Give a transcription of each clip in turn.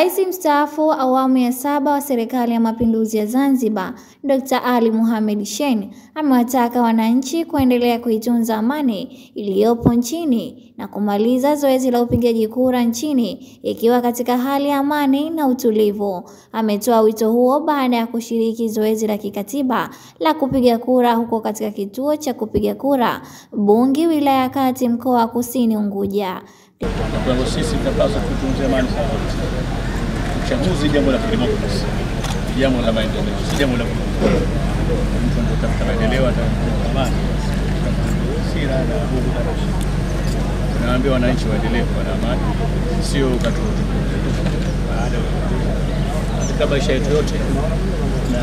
Rais mstaafu awamu ya 7 wa Serikali ya Mapinduzi ya Zanzibar, Dr. Ali Mohamed Shein amewataka wananchi kuendelea kuitunza amani iliyopo nchini na kumaliza zoezi la upigaji kura nchini ikiwa katika hali ya amani na utulivu. Ametoa wito huo baada ya kushiriki zoezi la kikatiba la kupiga kura huko katika kituo cha kupiga kura Bungi, wilaya ya Kati, mkoa wa Kusini Unguja. Kwa hivyo sisi tunapaswa kutunza amani sana. Uchaguzi jambo la kidemokrasia, jambo la maendeleo, si jambo la mtu anatafuta maendeleo atafuta amani. Sira na Mungu tunaambia wananchi waendelee kuwa na amani, sio katutu. Baada katika maisha yetu yote na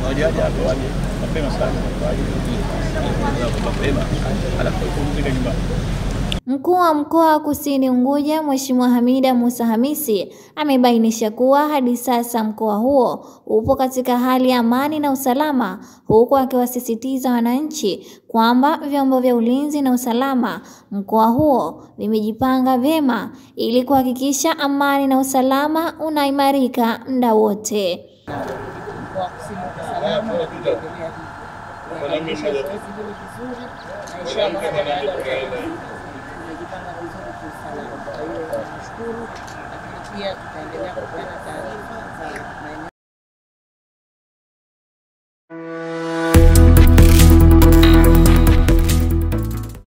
wajaji hapo waje mapema sana waje mapema alafu kupumzika nyumbani. Mkuu wa mkoa wa Kusini Unguja, Mheshimiwa Hamida Musa Hamisi, amebainisha kuwa hadi sasa mkoa huo upo katika hali ya amani na usalama, huku akiwasisitiza wananchi kwamba vyombo vya ulinzi na usalama mkoa huo vimejipanga vyema ili kuhakikisha amani na usalama unaimarika muda wote. Mkoa wa Kusini uko salama na tunaendelea kuendesha zoezi hili vizuri na inshallah tumejipanga vizuri kiusalama. Kwa hiyo tunashukuru, lakini pia tutaendelea kupeana taarifa za